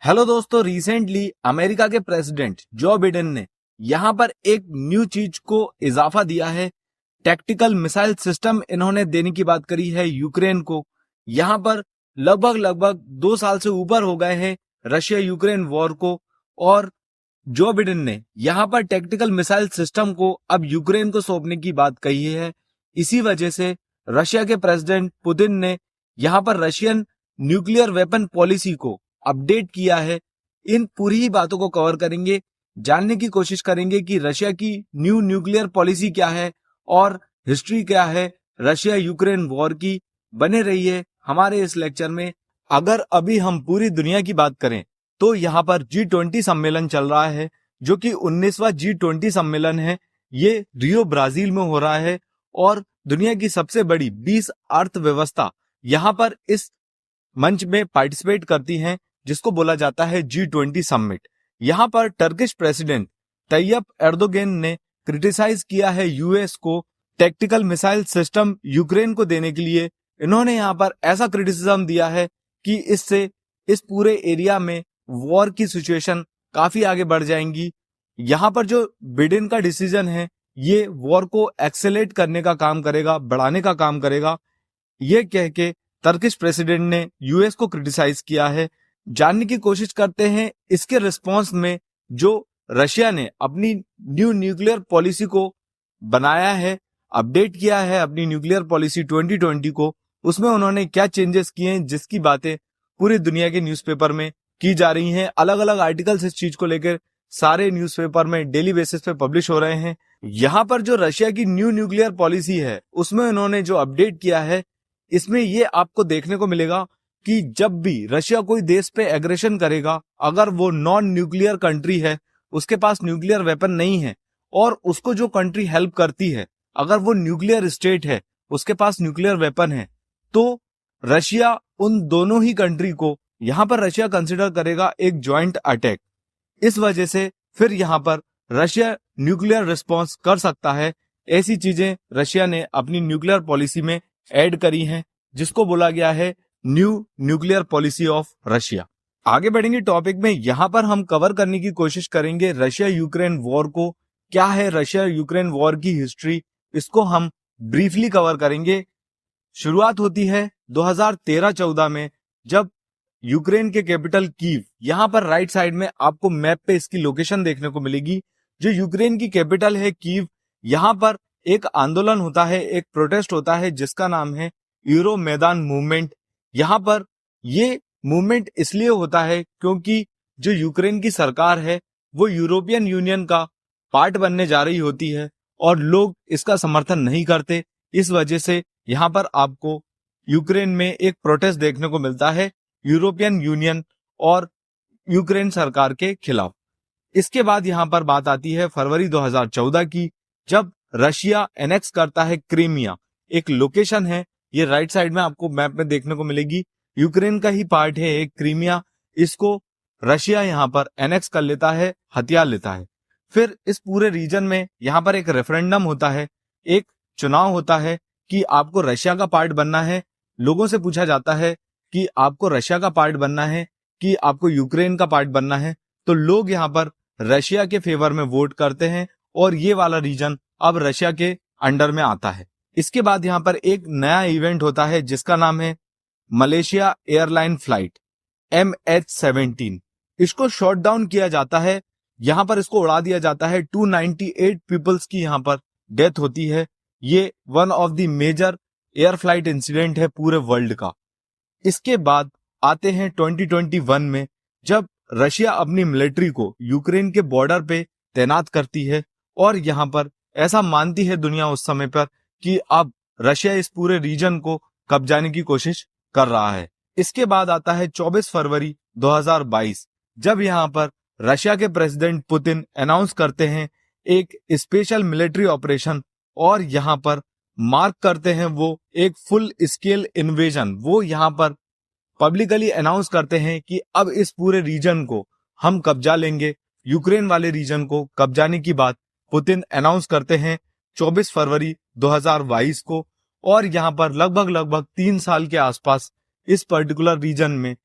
Hello दोस्तों, recently America के president Joe Biden ने यहां पर एक न्यू चीज को इजाफा दिया है। टैक्टिकल मिसाइल सिस्टम इन्होंने देने की बात करी है यूक्रेन को। यहां पर लगभग 2 साल से ऊपर हो गए हैं रशिया यूक्रेन वॉर को, और जो बिडेन ने यहां पर टैक्टिकल मिसाइल सिस्टम को अब यूक्रेन को सौंपने की बात कही है। इसी वजह से रशिया के प्रेसिडेंट पुतिन ने यहां पर रशियन न्यूक्लियर वेपन पॉलिसी को अपडेट किया है। इन पूरी ही बातों को कवर करेंगे, जानने की कोशिश करेंगे कि रशिया की न्यू न्यूक्लियर पॉलिसी क्या है और हिस्ट्री क्या है रशिया यूक्रेन वॉर की। बने रहिए हमारे इस लेक्चर में। अगर अभी हम पूरी दुनिया की बात करें तो यहाँ पर G20 सम्मेलन चल रहा है, जो कि 19वां G20 सम्मेलन है। ये रियो ब्राजील में हो रहा है और दुनिया की सबसे बड़ी 20 अर्थव्यवस्था यहाँ पर इस मंच में पार्टिसिपेट करती हैं, जिसको बोला जाता है G20 समिट। यहाँ पर टर्किश प्रेसिडेंट तैयब एर्दोगन ने क्रिटिसाइज किया है यूएस को टैक्टिकल मिसाइल सिस्टम यूक्रेन को देने के लिए। इन्होंने यहाँ पर ऐसा क्रिटिसिज्म दिया है कि इससे इस पूरे एरिया में वॉर की सिचुएशन काफी आगे बढ़ जाएंगी। यहाँ पर जो बिडेन का डिसीजन है ये वॉर को एक्सेलेरेट करने का काम करेगा, बढ़ाने का काम करेगा, ये कह के टर्किश प्रेसिडेंट ने यूएस को क्रिटिसाइज किया है। जानने की कोशिश करते हैं इसके रिस्पॉन्स में जो रशिया ने अपनी न्यू न्यूक्लियर पॉलिसी को बनाया है, अपडेट किया है अपनी न्यूक्लियर पॉलिसी 2020 को, उसमें उन्होंने क्या चेंजेस किए हैं, जिसकी बातें पूरी दुनिया के न्यूज़पेपर में की जा रही हैं। अलग अलग आर्टिकल्स इस चीज को लेकर सारे न्यूज़पेपर में डेली बेसिस पे पब्लिश हो रहे हैं। यहाँ पर जो रशिया की न्यू न्यूक्लियर पॉलिसी है उसमें उन्होंने जो अपडेट किया है, इसमें ये आपको देखने को मिलेगा कि जब भी रशिया कोई देश पे एग्रेशन करेगा, अगर वो नॉन न्यूक्लियर कंट्री है, उसके पास न्यूक्लियर वेपन नहीं है, और उसको जो कंट्री हेल्प करती है अगर वो न्यूक्लियर स्टेट है, उसके पास न्यूक्लियर वेपन है, तो रशिया उन दोनों ही कंट्री को यहाँ पर रशिया कंसिडर करेगा एक ज्वाइंट अटैक। इस वजह से फिर यहाँ पर रशिया न्यूक्लियर रिस्पॉन्स कर सकता है। ऐसी चीजें रशिया ने अपनी न्यूक्लियर पॉलिसी में ऐड करी हैं, जिसको बोला गया है new nuclear policy of Russia. आगे बढ़ेंगे टॉपिक में। यहाँ पर हम कवर करने की कोशिश करेंगे रशिया यूक्रेन वॉर को, क्या है रशिया यूक्रेन वॉर की हिस्ट्री, इसको हम ब्रीफली कवर करेंगे। शुरुआत होती है 2013-14 में, जब यूक्रेन के कैपिटल कीव, यहाँ पर राइट साइड में आपको मैप पे इसकी लोकेशन देखने को मिलेगी। जो यूक्रेन की कैपिटल है कीव, यहाँ पर एक आंदोलन होता है, एक प्रोटेस्ट होता है, जिसका नाम है यूरो मैदान मूवमेंट। यहाँ पर ये मूवमेंट इसलिए होता है क्योंकि जो यूक्रेन की सरकार है वो यूरोपियन यूनियन का पार्ट बनने जा रही होती है और लोग इसका समर्थन नहीं करते। इस वजह से यहाँ पर आपको यूक्रेन में एक प्रोटेस्ट देखने को मिलता है यूरोपियन यूनियन और यूक्रेन सरकार के खिलाफ। इसके बाद यहाँ पर बात आती है फरवरी 2014 की, जब रशिया एनेक्स करता है क्रीमिया। एक लोकेशन है, ये राइट साइड में आपको मैप में देखने को मिलेगी, यूक्रेन का ही पार्ट है एक क्रीमिया। इसको रशिया यहाँ पर एनेक्स कर लेता है, हथियार लेता है। फिर इस पूरे रीजन में यहाँ पर एक रेफरेंडम होता है, एक चुनाव होता है कि आपको रशिया का पार्ट बनना है। लोगों से पूछा जाता है कि आपको रशिया का पार्ट बनना है कि आपको यूक्रेन का पार्ट बनना है, तो लोग यहाँ पर रशिया के फेवर में वोट करते हैं और ये वाला रीजन अब रशिया के अंडर में आता है। इसके बाद यहाँ पर एक नया इवेंट होता है जिसका नाम है मलेशिया एयरलाइन फ्लाइट MH17। इसको शॉट डाउन किया जाता है, यहाँ पर इसको उड़ा दिया जाता है। 298 पीपल्स की यहाँ पर डेथ होती है। ये one of the major air flight incident है पूरे वर्ल्ड का। इसके बाद आते हैं 2021 में, जब रशिया अपनी मिलिट्री को यूक्रेन के बॉर्डर पे तैनात करती है और यहाँ पर ऐसा मानती है दुनिया उस समय पर कि अब रशिया इस पूरे रीजन को कब्जाने की कोशिश कर रहा है। इसके बाद आता है 24 फरवरी 2022, जब यहाँ पर रशिया के प्रेसिडेंट पुतिन अनाउंस करते हैं एक स्पेशल मिलिट्री ऑपरेशन और यहाँ पर मार्क करते हैं वो एक फुल स्केल इन्वेजन। वो यहाँ पर पब्लिकली अनाउंस करते हैं कि अब इस पूरे रीजन को हम कब्जा लेंगे। यूक्रेन वाले रीजन को कब्जाने की बात पुतिन अनाउंस करते हैं 24 फरवरी 2022 को, और यहाँ पर लगभग 3 साल के आसपास इस पर्टिकुलर रीजन में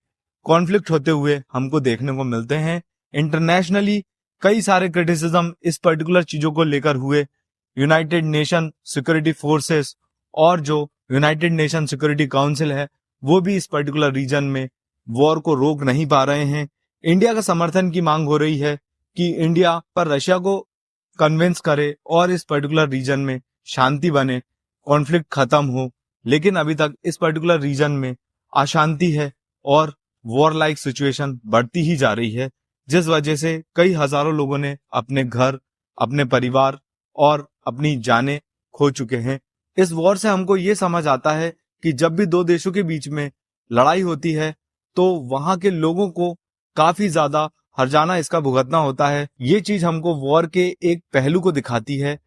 कॉन्फ्लिक्ट होते हुए हमको देखने को मिलते हैं। इंटरनेशनली कई सारे क्रिटिसिज्म इस पर्टिकुलर चीजों को लेकर हुए। यूनाइटेड नेशन सिक्योरिटी फोर्सेस और जो यूनाइटेड नेशन सिक्योरिटी काउंसिल है वो भी इस पर्टिकुलर रीजन में वॉर को रोक नहीं पा रहे हैं। इंडिया का समर्थन की मांग हो रही है कि इंडिया पर रशिया को कन्विंस करे और इस पर्टिकुलर रीजन में शांति बने, कॉन्फ्लिक्ट खत्म हो। लेकिन अभी तक इस पर्टिकुलर रीजन में अशांति है और वॉर लाइक सिचुएशन बढ़ती ही जा रही है, जिस वजह से कई हजारों लोगों ने अपने घर, अपने परिवार और अपनी जानें खो चुके हैं। इस वॉर से हमको ये समझ आता है कि जब भी दो देशों के बीच में लड़ाई होती है तो वहां के लोगों को काफी ज्यादा हर्जाना इसका भुगतना होता है। ये चीज हमको वॉर के एक पहलू को दिखाती है।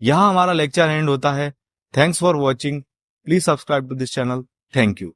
यहाँ हमारा लेक्चर एंड होता है। Thanks for watching. Please subscribe to this channel. Thank you.